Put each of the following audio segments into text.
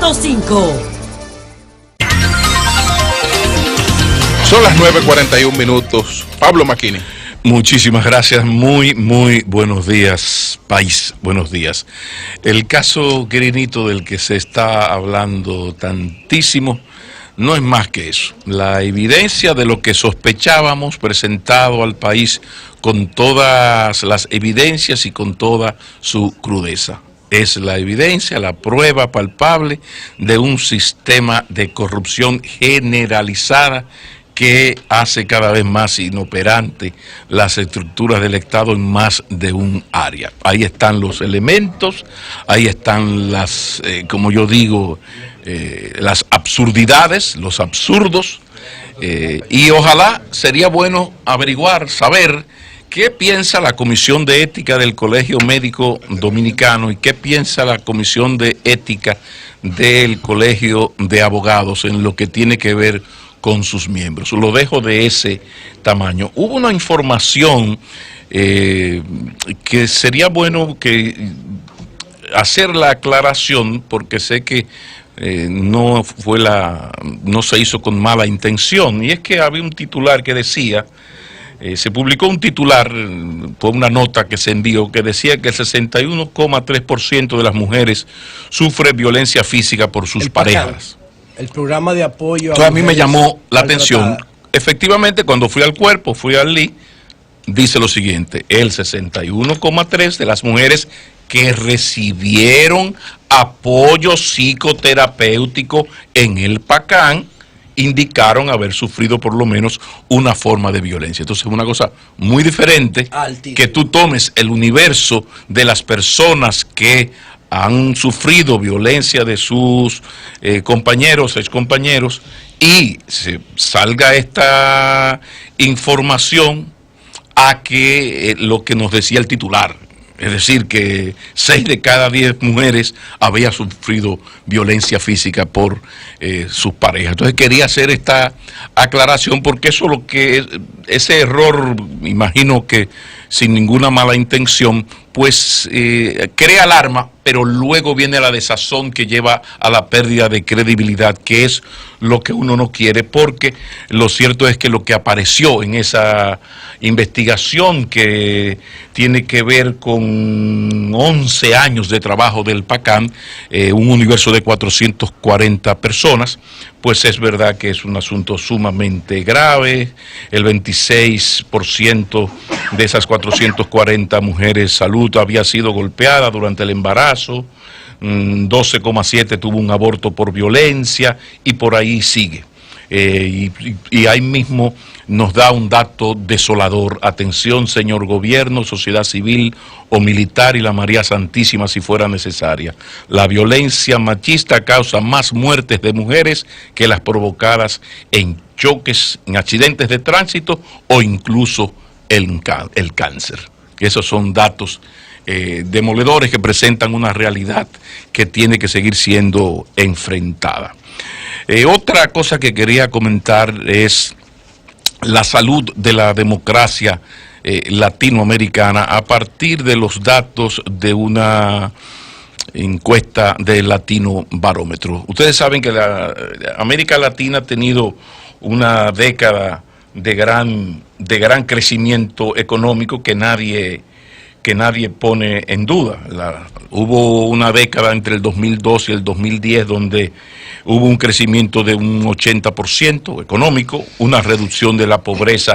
100.5. Son las 9:41. Pablo Macchini. Muchísimas gracias, muy buenos días, país, buenos días. El caso Guirinito del que se está hablando tantísimo no es más que eso, la evidencia de lo que sospechábamos presentado al país con todas las evidencias y con toda su crudeza. Es la evidencia, la prueba palpable de un sistema de corrupción generalizada que hace cada vez más inoperante las estructuras del Estado en más de un área. Ahí están los elementos, ahí están las, como yo digo, las absurdidades, los absurdos, y ojalá sería bueno averiguar, saber qué piensa la Comisión de Ética del Colegio Médico Dominicano y qué piensa la Comisión de Ética del Colegio de Abogados en lo que tiene que ver con sus miembros. Lo dejo de ese tamaño. Hubo una información que sería bueno que hacer la aclaración, porque sé que no se hizo con mala intención, y es que había un titular que decía, se publicó un titular por una nota que se envió que decía que el 61,3% de las mujeres sufre violencia física por sus parejas. El programa de apoyo a mí me llamó la atención. Efectivamente, cuando fui al cuerpo, fui al LI, dice lo siguiente: el 61,3% de las mujeres que recibieron apoyo psicoterapéutico en el PACAN indicaron haber sufrido por lo menos una forma de violencia. Entonces es una cosa muy diferente que tú tomes el universo de las personas que han sufrido violencia de sus compañeros, excompañeros, y se salga esta información a que lo que nos decía el titular, es decir, que 6 de cada 10 mujeres había sufrido violencia física por sus parejas. Entonces quería hacer esta aclaración porque eso lo que ese error, imagino que sin ninguna mala intención, pues crea alarma, pero luego viene la desazón que lleva a la pérdida de credibilidad, que es lo que uno no quiere, porque lo cierto es que lo que apareció en esa investigación que tiene que ver con 11 años de trabajo del PACAN, un universo de 440 personas, pues es verdad que es un asunto sumamente grave. El 26% de esas 440 mujeres salud había sido golpeada durante el embarazo, 12,7 tuvo un aborto por violencia y por ahí sigue. Y ahí mismo nos da un dato desolador. Atención, señor gobierno, sociedad civil o militar y la María Santísima si fuera necesaria. La violencia machista causa más muertes de mujeres que las provocadas en choques, en accidentes de tránsito o incluso el cáncer. Esos son datos demoledores que presentan una realidad que tiene que seguir siendo enfrentada. Otra cosa que quería comentar es la salud de la democracia latinoamericana a partir de los datos de una encuesta de Latino Barómetro. Ustedes saben que la América Latina ha tenido una década de gran crecimiento económico que nadie pone en duda. Hubo una década entre el 2002 y el 2010 donde hubo un crecimiento de un 80% económico, una reducción de la pobreza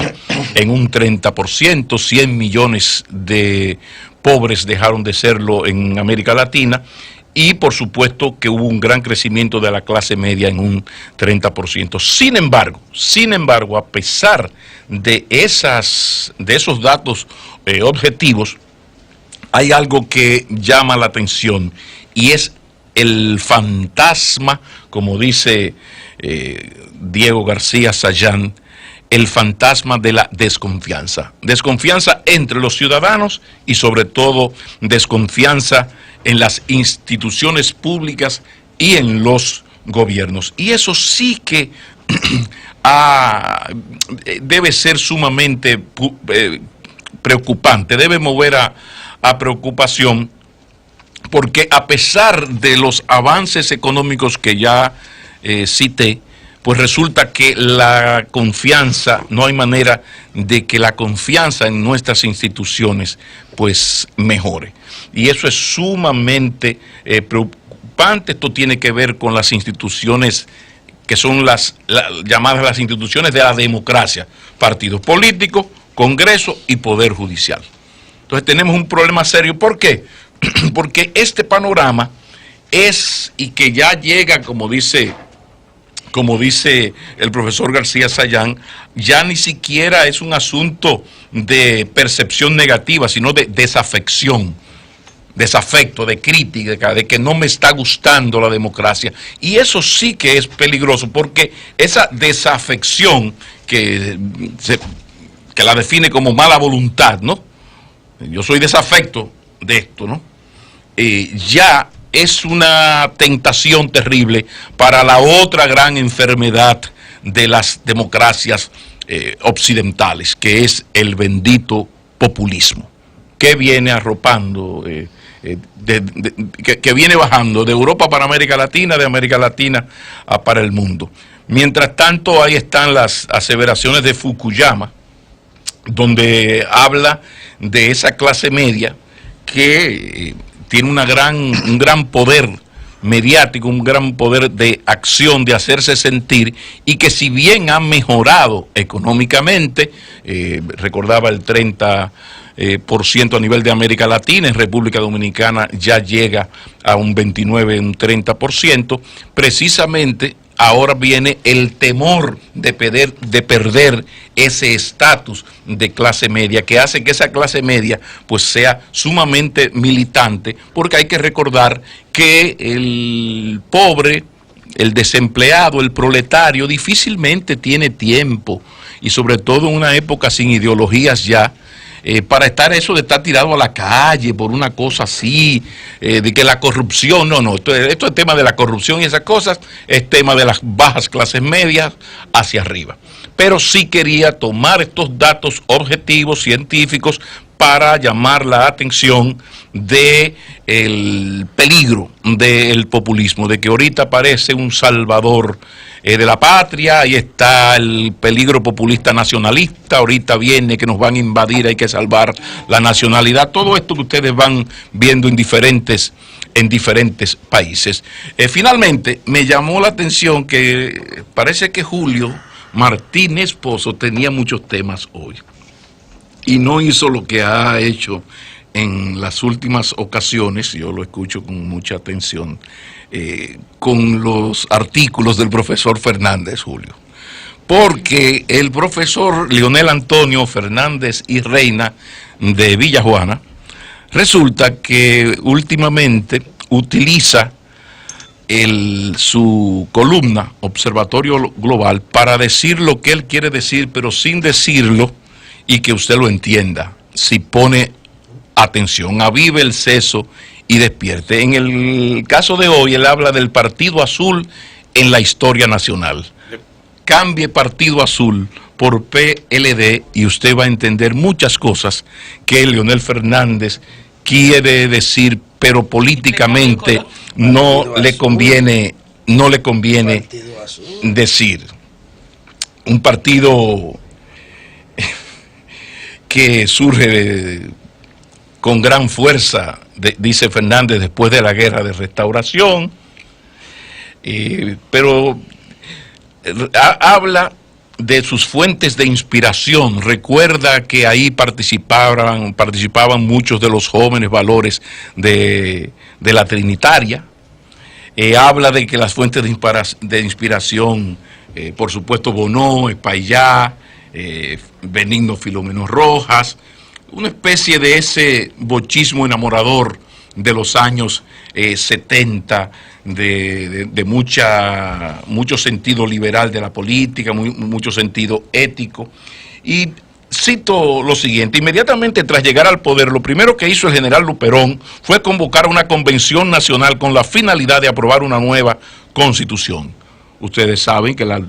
en un 30%, 100 millones de pobres dejaron de serlo en América Latina, y por supuesto que hubo un gran crecimiento de la clase media en un 30%. Sin embargo, a pesar de esos datos objetivos, hay algo que llama la atención y es el fantasma, como dice Diego García Sayán, el fantasma de la desconfianza. Desconfianza entre los ciudadanos y sobre todo desconfianza en las instituciones públicas y en los gobiernos. Y eso sí que debe ser sumamente preocupante, debe mover a preocupación, porque a pesar de los avances económicos que ya cité, pues resulta que la confianza, no hay manera de que la confianza en nuestras instituciones pues mejore. Y eso es sumamente preocupante. Esto tiene que ver con las instituciones que son las llamadas las instituciones de la democracia, partidos políticos, Congreso y Poder Judicial. Entonces tenemos un problema serio. ¿Por qué? Porque este panorama es, y que ya llega, como dice el profesor García Sayán, ya ni siquiera es un asunto de percepción negativa, sino de desafección, desafecto, de crítica, de que no me está gustando la democracia. Y eso sí que es peligroso, porque esa desafección que la define como mala voluntad, ¿no? Yo soy desafecto de esto, ¿no? Ya es una tentación terrible para la otra gran enfermedad de las democracias occidentales, que es el bendito populismo, que viene arropando, que viene bajando de Europa para América Latina, de América Latina para el mundo. Mientras tanto, ahí están las aseveraciones de Fukuyama, donde habla de esa clase media que tiene un gran poder mediático, un gran poder de acción, de hacerse sentir, y que si bien ha mejorado económicamente, recordaba el 30% a nivel de América Latina, en República Dominicana ya llega a un 29, un 30%, precisamente ahora viene el temor de perder ese estatus de clase media, que hace que esa clase media pues sea sumamente militante, porque hay que recordar que el pobre, el desempleado, el proletario difícilmente tiene tiempo, y sobre todo en una época sin ideologías ya, para estar eso de estar tirado a la calle por una cosa así, de que la corrupción, no, esto es tema de la corrupción y esas cosas, es tema de las bajas clases medias hacia arriba. Pero sí quería tomar estos datos objetivos, científicos, para llamar la atención del peligro del populismo, de que ahorita parece un salvador de la patria, ahí está el peligro populista nacionalista, ahorita viene que nos van a invadir, hay que salvar la nacionalidad, todo esto que ustedes van viendo en diferentes países. Finalmente, me llamó la atención que parece que Julio Martínez Pozo tenía muchos temas hoy, y no hizo lo que ha hecho en las últimas ocasiones, yo lo escucho con mucha atención, con los artículos del profesor Fernández, Julio. Porque el profesor Leonel Antonio Fernández y Reina de Villajuana, resulta que últimamente utiliza su columna Observatorio Global para decir lo que él quiere decir, pero sin decirlo, y que usted lo entienda, si pone atención, avive el seso y despierte. En el caso de hoy, él habla del Partido Azul en la historia nacional. Cambie Partido Azul por PLD y usted va a entender muchas cosas que Leonel Fernández quiere decir, pero políticamente no le conviene decir. Un partido que surge con gran fuerza, dice Fernández, después de la guerra de restauración, pero habla de sus fuentes de inspiración. Recuerda que ahí participaban muchos de los jóvenes valores de la Trinitaria. Habla de que las fuentes de inspiración, por supuesto, Bonó, Espaillá, Benigno Filomeno Rojas, una especie de ese bochismo enamorador de los años 70, de mucho sentido liberal de la política, mucho sentido ético. Y cito lo siguiente: inmediatamente tras llegar al poder, lo primero que hizo el general Luperón fue convocar una convención nacional con la finalidad de aprobar una nueva constitución. Ustedes saben que la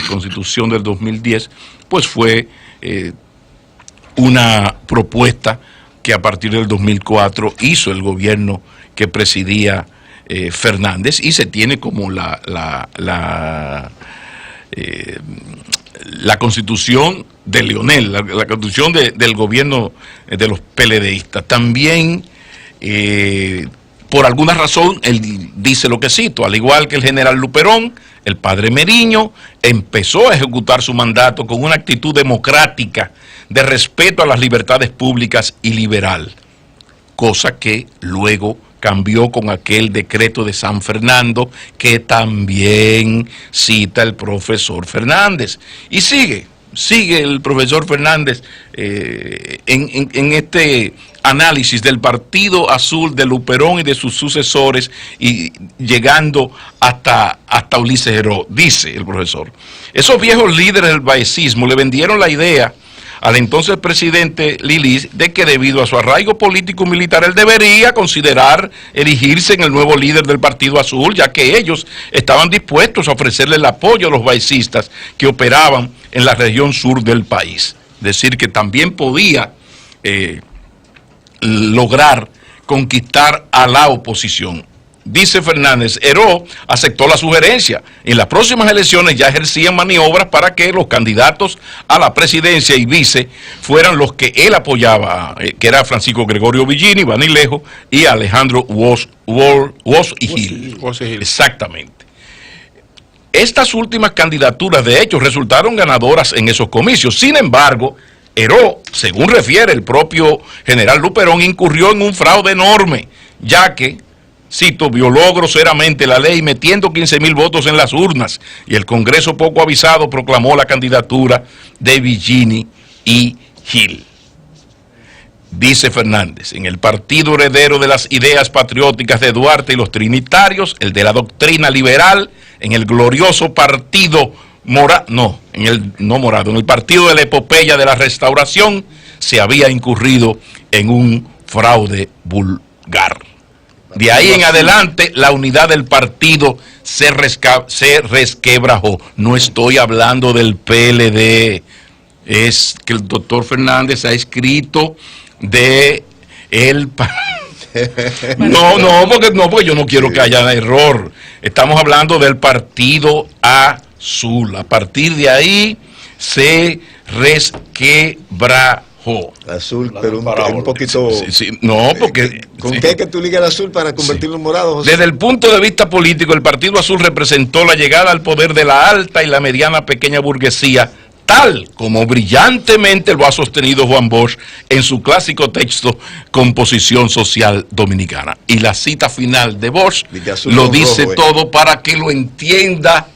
constitución del 2010 pues fue una propuesta que a partir del 2004 hizo el gobierno que presidía Fernández, y se tiene como la constitución de Leonel, la constitución del gobierno de los PLDistas. También, por alguna razón, él dice lo que cito: al igual que el general Luperón, el padre Meriño empezó a ejecutar su mandato con una actitud democrática de respeto a las libertades públicas y liberal, cosa que luego cambió con aquel decreto de San Fernando que también cita el profesor Fernández. Y sigue el profesor Fernández en este análisis del Partido Azul de Luperón y de sus sucesores, y llegando hasta Ulises Heró. Dice el profesor: esos viejos líderes del baecismo le vendieron la idea al entonces presidente Lili de que debido a su arraigo político y militar él debería considerar erigirse en el nuevo líder del Partido Azul, ya que ellos estaban dispuestos a ofrecerle el apoyo a los baecistas que operaban en la región sur del país. Es decir, que también podía lograr conquistar a la oposición. Dice Fernández: Heró aceptó la sugerencia. En las próximas elecciones ya ejercían maniobras para que los candidatos a la presidencia y vice fueran los que él apoyaba, que era Francisco Gregorio Villini, Banilejo y Alejandro Woz y Gil. Exactamente. Estas últimas candidaturas, de hecho, resultaron ganadoras en esos comicios. Sin embargo, Heró, según refiere el propio general Luperón, incurrió en un fraude enorme, ya que, cito, violó groseramente la ley metiendo 15,000 votos en las urnas, y el Congreso, poco avisado, proclamó la candidatura de Villini y Gil. Dice Fernández: en el partido heredero de las ideas patrióticas de Duarte y los trinitarios, el de la doctrina liberal, en el glorioso partido en el partido de la epopeya de la Restauración, se había incurrido en un fraude vulgar. De ahí en adelante, la unidad del partido se resquebrajó. No estoy hablando del PLD, es que el doctor Fernández ha escrito de él. Porque yo no quiero que haya error. Estamos hablando del Partido Azul. A partir de ahí se resquebrajó. Azul, pero un poquito... No, porque... ¿Con qué es que tú ligas el azul para convertirlo en morado, José? Desde el punto de vista político, el Partido Azul representó la llegada al poder de la alta y la mediana pequeña burguesía, tal como brillantemente lo ha sostenido Juan Bosch en su clásico texto Composición Social Dominicana. Y la cita final de Bosch lo dice todo para que lo entienda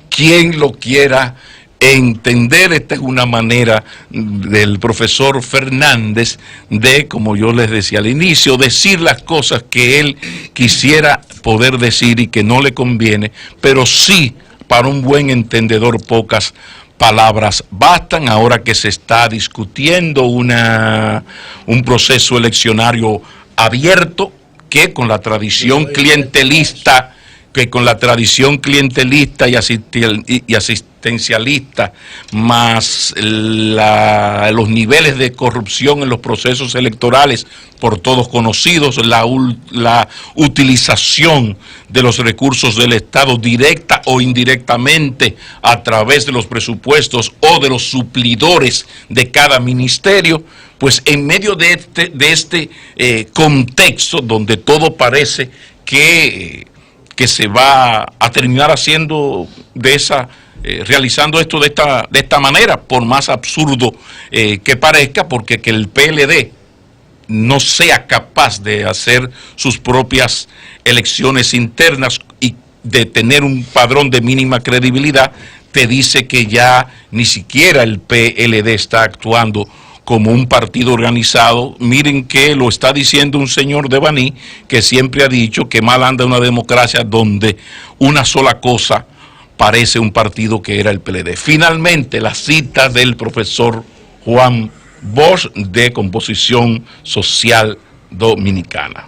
quien lo quiera entender. Esta es una manera del profesor Fernández de, como yo les decía al inicio, decir las cosas que él quisiera poder decir y que no le conviene, pero sí, para un buen entendedor, pocas palabras bastan. Ahora que se está discutiendo un proceso eleccionario abierto, que con la tradición clientelista y asistencialista, más los niveles de corrupción en los procesos electorales por todos conocidos, la utilización de los recursos del Estado directa o indirectamente a través de los presupuestos o de los suplidores de cada ministerio, pues en medio de este contexto donde todo parece que se va a terminar haciendo realizando esto de esta manera, por más absurdo que parezca, porque que el PLD no sea capaz de hacer sus propias elecciones internas y de tener un padrón de mínima credibilidad, te dice que ya ni siquiera el PLD está actuando como un partido organizado. Miren que lo está diciendo un señor de Baní que siempre ha dicho que mal anda una democracia donde una sola cosa parece un partido, que era el PLD. Finalmente, la cita del profesor Juan Bosch de Composición Social Dominicana.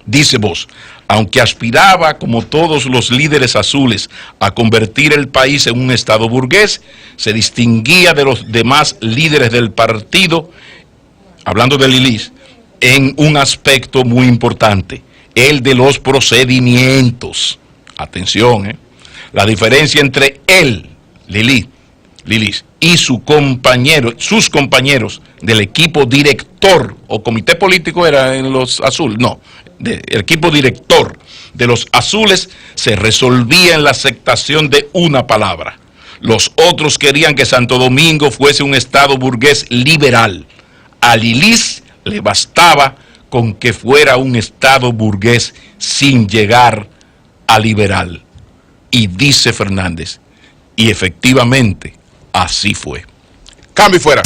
Dice Bosch: aunque aspiraba, como todos los líderes azules, a convertir el país en un estado burgués, se distinguía de los demás líderes del partido hablando de Lilis, en un aspecto muy importante, el de los procedimientos. Atención, la diferencia entre él, Lilis, y sus compañeros del equipo director o comité político era en los azules, no, el equipo director de los azules se resolvía en la aceptación de una palabra. Los otros querían que Santo Domingo fuese un estado burgués liberal. A Lilis le bastaba con que fuera un estado burgués sin llegar a liberal. Y dice Fernández, y efectivamente así fue. Cambio y fuera.